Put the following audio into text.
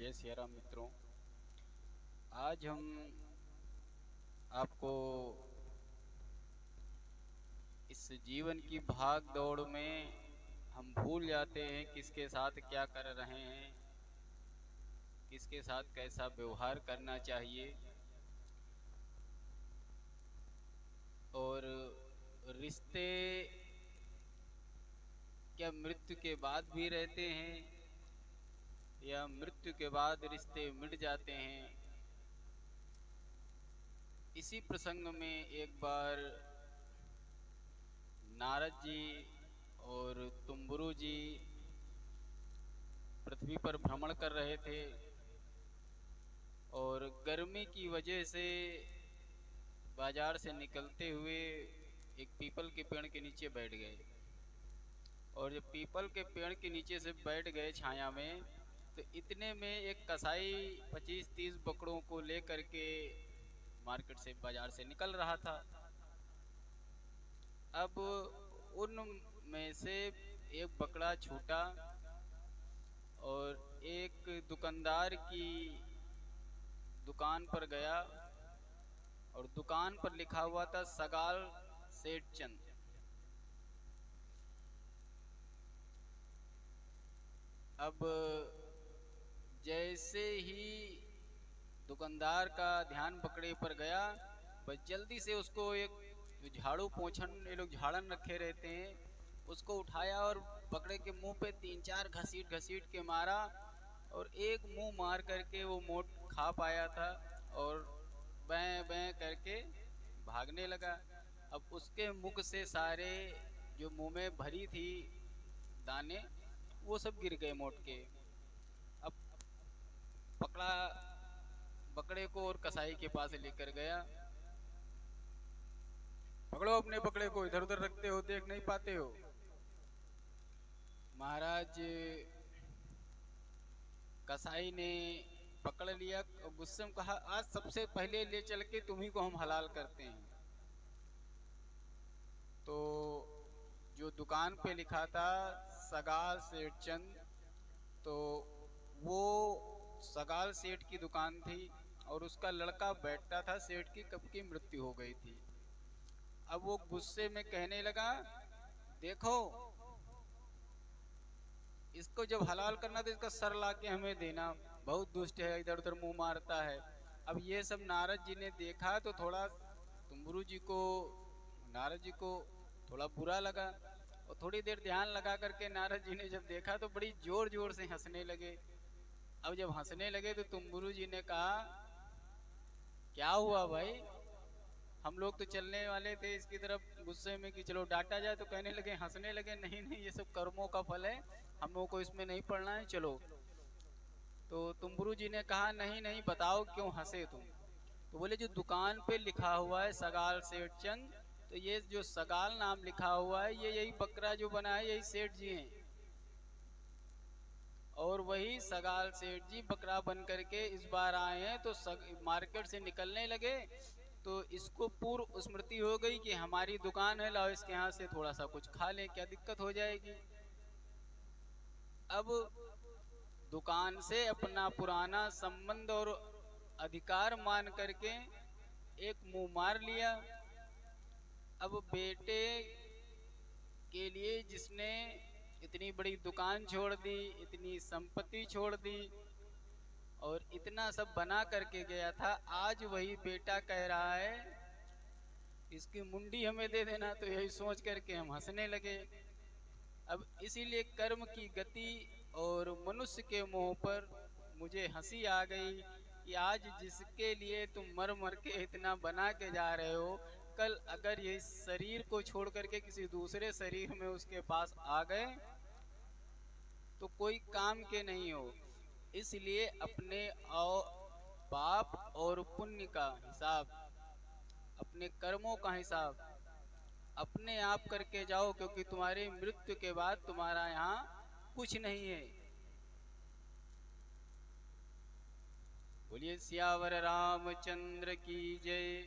जय सिया राम मित्रों। आज हम आपको इस जीवन की भाग दौड़ में हम भूल जाते हैं किसके साथ क्या कर रहे हैं, किसके साथ कैसा व्यवहार करना चाहिए, और रिश्ते क्या मृत्यु के बाद भी रहते हैं या मृत्यु के बाद रिश्ते मिट जाते हैं। इसी प्रसंग में एक बार नारद जी और तुम्बुरु जी पृथ्वी पर भ्रमण कर रहे थे और गर्मी की वजह से बाजार से निकलते हुए एक पीपल के पेड़ के नीचे बैठ गए। और जब पीपल के पेड़ के नीचे से बैठ गए छाया में, तो इतने में एक कसाई 25-30 बकरों को लेकर के मार्केट से बाजार से निकल रहा था। अब उन में से एक बकरा छूटा और एक दुकानदार की दुकान पर गया और दुकान पर लिखा हुआ था सगाल सेठ चंद। अब जैसे ही दुकानदार का ध्यान बकरे पर गया, बस जल्दी से उसको एक जो झाड़ू पोंछन ये लोग झाड़न रखे रहते हैं उसको उठाया और बकरे के मुंह पे 3-4 घसीट घसीट के मारा और एक मुंह मार करके वो मोट खा पाया था और बैं बैं करके भागने लगा। अब उसके मुख से सारे जो मुंह में भरी थी दाने वो सब गिर गए मोट के। अब पकड़ा बकरे को और कसाई के पास लेकर गया। पकड़ो अपने बकरे को, इधर उधर रखते हो, देख नहीं पाते हो। महाराज कसाई ने पकड़ लिया और गुस्से में कहा, आज सबसे पहले ले चल के तुम्ही को हम हलाल करते हैं। तो जो दुकान पे लिखा था सगाल सेठ चंद, तो वो सगाल सेठ की दुकान थी और उसका लड़का बैठता था सेठ की, कब की मृत्यु हो गई थी। अब वो गुस्से में कहने लगा, देखो इसको जब हलाल करना तो इसका सर ला के हमें देना, बहुत दुष्ट है, इधर उधर मुंह मारता है। अब ये सब नारद जी ने देखा तो थोड़ा तुम्बुरु जी को नारद जी को थोड़ा बुरा लगा और थोड़ी देर ध्यान लगा करके नारद जी ने जब देखा तो बड़ी जोर जोर से हंसने लगे। अब जब हंसने लगे तो तुम्बुरु जी ने कहा, क्या हुआ भाई, हम लोग तो चलने वाले थे इसकी तरफ गुस्से में कि चलो डांटा जाए, तो कहने लगे हंसने लगे, नहीं नहीं ये सब कर्मों का फल है, हम लोगों को इसमें नहीं पड़ना है, चलो। तो तुम्बुरु जी ने कहा, नहीं नहीं बताओ क्यों हंसे तुम। तो बोले जो दुकान पे लिखा हुआ है सगाल सेठ चंद, तो ये जो सगाल नाम लिखा हुआ है ये यही बकरा जो बना है यही सेठ जी हैं, और वही सगाल सेठ जी बकरा बन करके इस बार आए हैं। तो मार्केट से निकलने लगे तो इसको पूर्व स्मृति हो गई कि हमारी दुकान है, लाओ इसके यहाँ से थोड़ा सा कुछ खा लें, क्या दिक्कत हो जाएगी। अब दुकान से अपना पुराना संबंध और अधिकार मान करके एक मुंह मार लिया। अब बेटे के लिए जिसने इतनी बड़ी दुकान छोड़ दी, इतनी संपत्ति छोड़ दी और इतना सब बना करके गया था, आज वही बेटा कह रहा है इसकी मुंडी हमें दे देना, तो यही सोच करके हम हंसने लगे। अब इसीलिए कर्म की गति और मनुष्य के मुंह पर मुझे हंसी आ गई कि आज जिसके लिए तुम मर मर के इतना बना के जा रहे हो, कल अगर ये शरीर को छोड़ करके किसी दूसरे शरीर में उसके पास आ गए तो कोई काम के नहीं हो। इसलिए अपने पाप और पुण्य का हिसाब, अपने कर्मों का हिसाब अपने आप करके जाओ, क्योंकि तुम्हारी मृत्यु के बाद तुम्हारा यहाँ कुछ नहीं है। बोलिए सियावर रामचंद्र की जय।